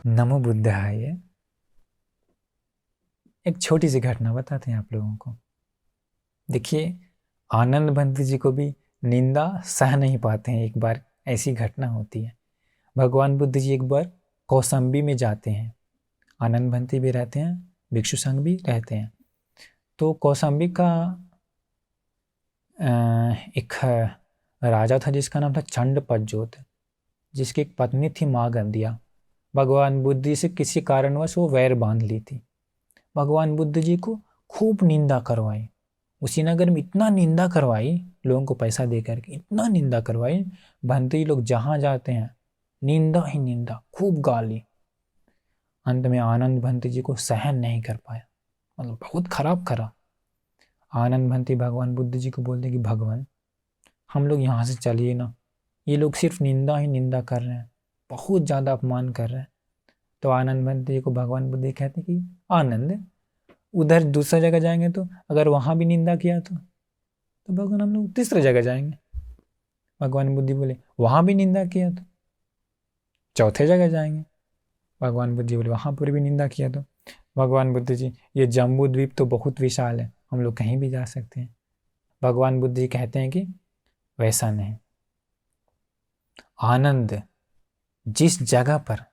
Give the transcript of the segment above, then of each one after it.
नमो बुद्धाय। एक छोटी सी घटना बताते हैं आप लोगों को। देखिए, आनंद बंती जी को भी निंदा सह नहीं पाते हैं। एक बार ऐसी घटना होती है। भगवान बुद्ध जी एक बार कौसंबी में जाते हैं। आनंद बंती भी रहते हैं, भिक्षु संघ भी रहते हैं। तो कौसंबी का एक राजा था जिसका नाम था चंड पज्जोत, जिसकी एक पत्नी थी माँ गंदिया। भगवान बुद्ध जी से किसी कारणवश वो वैर बांध ली थी। भगवान बुद्ध जी को खूब निंदा करवाई। उसी नगर में इतना निंदा करवाई, लोगों को पैसा दे करके इतना निंदा करवाई। भंती लोग जहां जाते हैं निंदा ही निंदा, खूब गाली। अंत में आनंद भंती जी को सहन नहीं कर पाया, मतलब बहुत खराब करा। आनंद भंती भगवान बुद्ध जी को बोलते कि भगवान, हम लोग यहाँ से चलिए ना, ये लोग सिर्फ निंदा ही निंदा कर रहे हैं, बहुत ज़्यादा अपमान कर रहे हैं। तो आनंद भंती जी को भगवान बुद्ध जी कहते कि आनंद, उधर दूसरा जगह जाएंगे तो अगर वहां भी निंदा किया तो भगवान हम लोग तीसरी जगह जाएंगे। भगवान बुद्धि बोले वहां भी निंदा किया तो चौथे जगह जाएंगे। भगवान बुद्धि बोले वहां पर भी निंदा किया तो भगवान बुद्ध जी, ये जम्बू द्वीप तो बहुत विशाल है, हम लोग कहीं भी जा सकते हैं। भगवान बुद्ध जी कहते हैं कि वैसा नहीं। आनंद, जिस जगह पर,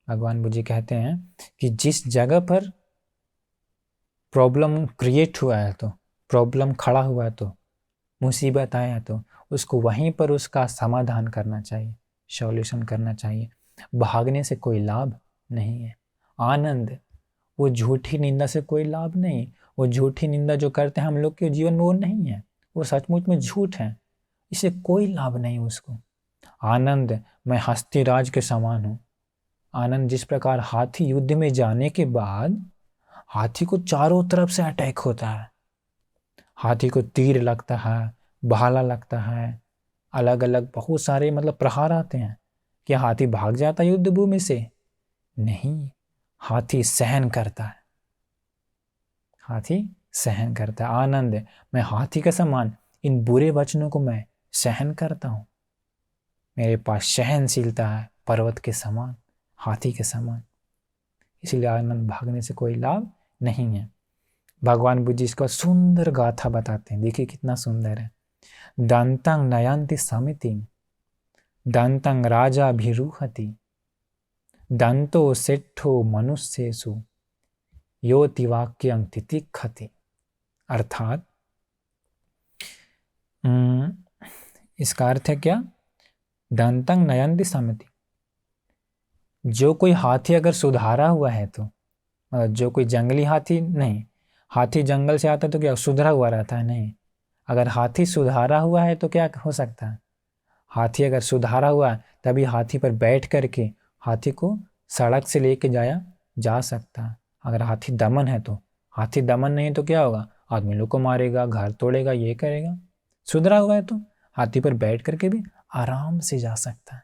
भगवान बुद्ध जी कहते हैं कि जिस जगह पर प्रॉब्लम क्रिएट हुआ है, तो प्रॉब्लम खड़ा हुआ है, तो मुसीबत आया है, तो उसको वहीं पर उसका समाधान करना चाहिए, सॉल्यूशन करना चाहिए। भागने से कोई लाभ नहीं है। आनंद, वो झूठी निंदा से कोई लाभ नहीं। वो झूठी निंदा जो करते हैं हम लोग के जीवन में, वो नहीं है, वो सचमुच में झूठ है, इससे कोई लाभ नहीं उसको। आनंद, मैं हस्तिराज के समान हूँ। आनंद, जिस प्रकार हाथी युद्ध में जाने के बाद हाथी को चारों तरफ से अटैक होता है, हाथी को तीर लगता है, भाला लगता है, अलग अलग बहुत सारे मतलब प्रहार आते हैं। क्या हाथी भाग जाता है युद्ध भूमि से? नहीं, हाथी सहन करता है, हाथी सहन करता है। आनंद, मैं हाथी के समान इन बुरे वचनों को मैं सहन करता हूँ। मेरे पास सहनशीलता है पर्वत के समान, हाथी के समान। इसलिए आनंद, भागने से कोई लाभ नहीं है। भगवान बुद्ध जी इसका सुंदर गाथा बताते हैं। देखिए कितना सुंदर है। दंतं नयन्ति समिति, दंतं राजाभिरुहति, दंतो सेठो मनुष्येषु योति वाक्यं तितिक्षति। अर्थात इसका अर्थ है क्या? दंतं नयन्ति समिति, जो कोई हाथी अगर सुधारा हुआ है तो, जो कोई जंगली हाथी नहीं, हाथी जंगल से आता है तो क्या सुधरा हुआ रहता है? नहीं। अगर हाथी सुधारा हुआ है तो क्या हो सकता है? हाथी अगर सुधारा हुआ है तभी हाथी पर बैठ करके हाथी को सड़क से लेके जाया जा सकता है। अगर हाथी दमन है तो, हाथी दमन नहीं तो क्या होगा? आदमी लोग को मारेगा, घर तोड़ेगा, ये करेगा। सुधरा हुआ है तो हाथी पर बैठ करके भी आराम से जा सकता है।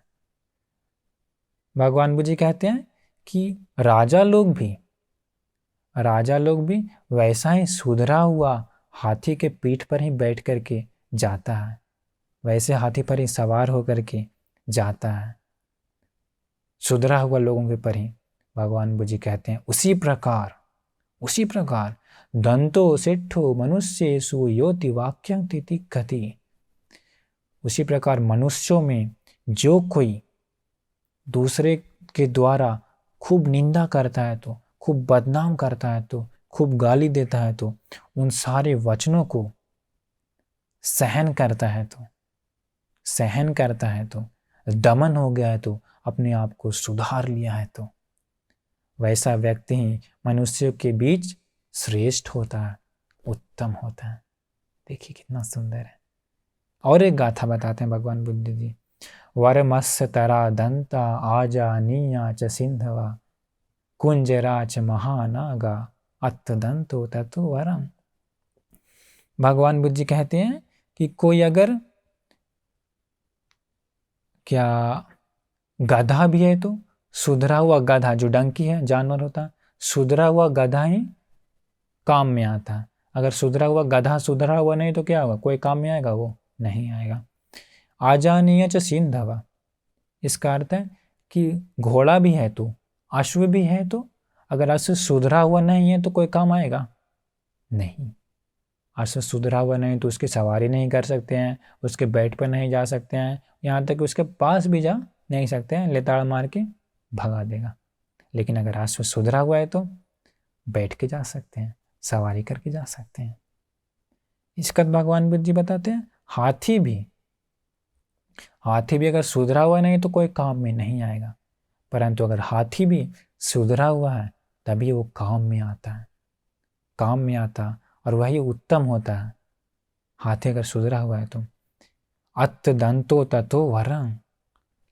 भगवान बुद्ध जी कहते हैं कि राजा लोग भी वैसा ही सुधरा हुआ हाथी के पीठ पर ही बैठ करके जाता है, वैसे हाथी पर ही सवार होकर के जाता है, सुधरा हुआ लोगों के पर ही। भगवान बुद्ध जी कहते हैं उसी प्रकार दंतो सेठो मनुष्येषु योति वाक्यं तितिक्षति। उसी प्रकार मनुष्यों में जो कोई दूसरे के द्वारा खूब निंदा करता है, तो खूब बदनाम करता है, तो खूब गाली देता है, तो उन सारे वचनों को सहन करता है, तो दमन हो गया है, तो अपने आप को सुधार लिया है, तो वैसा व्यक्ति ही मनुष्यों के बीच श्रेष्ठ होता है, उत्तम होता है। देखिए कितना सुंदर है। और एक गाथा बताते हैं भगवान बुद्ध जी। वरमस्य तरा दंता आजा नीया च सिंधवा, कुंजरा च महानागा अत्तदंतो ततो वरम। भगवान बुद्ध जी कहते हैं कि कोई अगर क्या गधा भी है तो सुधरा हुआ गधा, जो डंकी है जानवर होता है, सुधरा हुआ गधा ही काम में आता है। अगर सुधरा हुआ गधा सुधरा हुआ नहीं तो क्या होगा? कोई काम में आएगा? वो नहीं आएगा। आजानीय च सिंधवा, इसका अर्थ है कि घोड़ा भी है तो, अश्व भी है तो, अगर अश्व सुधरा हुआ नहीं है तो कोई काम आएगा नहीं। अश्व सुधरा हुआ नहीं तो उसकी सवारी नहीं कर सकते हैं, उसके बैठ पर नहीं जा सकते हैं, यहाँ तक कि उसके पास भी जा नहीं सकते हैं, लेताड़ मार के भगा देगा। लेकिन अगर अश्व सुधरा हुआ है तो बैठ के जा सकते हैं, सवारी करके जा सकते हैं। इसका भगवान बुद्ध जी बताते हैं हाथी भी अगर सुधरा हुआ नहीं तो कोई काम में नहीं आएगा, परंतु अगर हाथी भी सुधरा हुआ है तभी वो काम में आता और वही उत्तम होता है। हाथी अगर सुधरा हुआ है तो अत दंतो ततो वरं।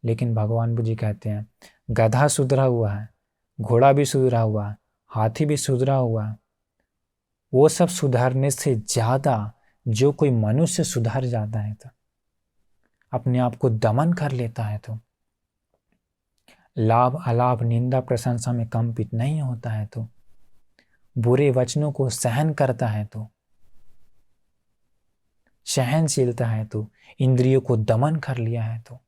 लेकिन भगवान बुद्ध जी कहते हैं गधा सुधरा हुआ है, घोड़ा भी सुधरा हुआ है, हाथी भी सुधरा हुआ है, वो सब सुधारने से ज़्यादा जो कोई मनुष्य सुधर जाता है तो, अपने आप को दमन कर लेता है तो, लाभ अलाभ निंदा प्रशंसा में कंपित नहीं होता है तो, बुरे वचनों को सहन करता है तो, सहनशीलता है तो, इंद्रियों को दमन कर लिया है तो,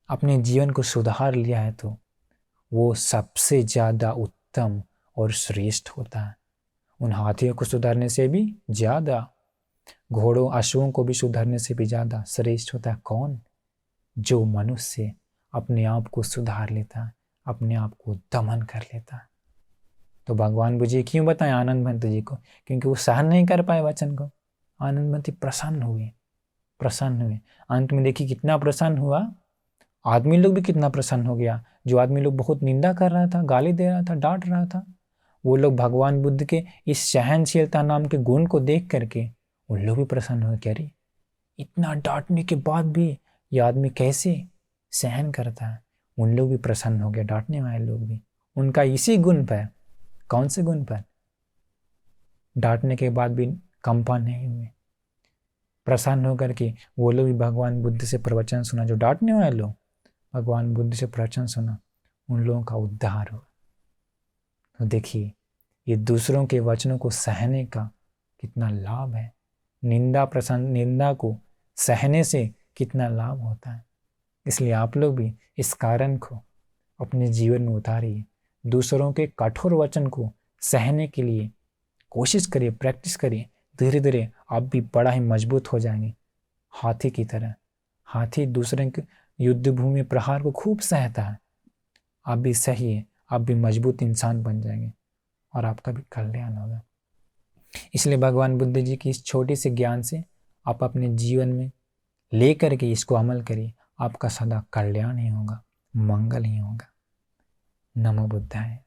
अपने जीवन को सुधार लिया है तो वो सबसे ज़्यादा उत्तम और श्रेष्ठ होता है। उन हाथियों को सुधारने से भी ज़्यादा, घोड़ों अश्वों को भी सुधारने से भी ज़्यादा श्रेष्ठ होता है कौन? जो मनुष्य अपने आप को सुधार लेता है, अपने आप को दमन कर लेता है। तो भगवान बुद्ध जी क्यों बताएं आनंद भंत जी को? क्योंकि वो सहन नहीं कर पाए वचन को। आनंद भंत प्रसन्न हुए। अंत में देखिए कितना प्रसन्न हुआ, आदमी लोग भी कितना प्रसन्न हो गया। जो आदमी लोग बहुत निंदा कर रहा था, गाली दे रहा था, डांट रहा था, वो लोग भगवान बुद्ध के इस सहनशीलता नाम के गुण को देख करके उन लोग भी प्रसन्न हुए। कह रही इतना डांटने के बाद भी ये आदमी कैसे सहन करता है। उन लोग भी प्रसन्न हो गए, डांटने वाले लोग भी। उनका इसी गुण पर, कौन से गुण पर? डांटने के बाद भी कंपन नहीं हुए, प्रसन्न होकर के वो लोग भी भगवान बुद्ध से प्रवचन सुना। जो डांटने वाले लोग भगवान बुद्ध से प्रवचन सुना, उन लोगों का उद्धार हुआ। तो देखिए ये दूसरों के वचनों को सहने का कितना लाभ है। निंदा को सहने से कितना लाभ होता है। इसलिए आप लोग भी इस कारण को अपने जीवन में उतारिए। दूसरों के कठोर वचन को सहने के लिए कोशिश करिए, प्रैक्टिस करिए। धीरे धीरे आप भी बड़ा ही मजबूत हो जाएंगे, हाथी की तरह। हाथी दूसरे के युद्ध भूमि प्रहार को खूब सहता है। आप भी सहिए, आप भी मजबूत इंसान बन जाएंगे और आपका भी कल्याण होगा। इसलिए भगवान बुद्ध जी की इस छोटे से ज्ञान से आप अपने जीवन में ले करके इसको अमल करिए। आपका सदा कल्याण ही होगा, मंगल ही होगा। नमो बुद्धाय।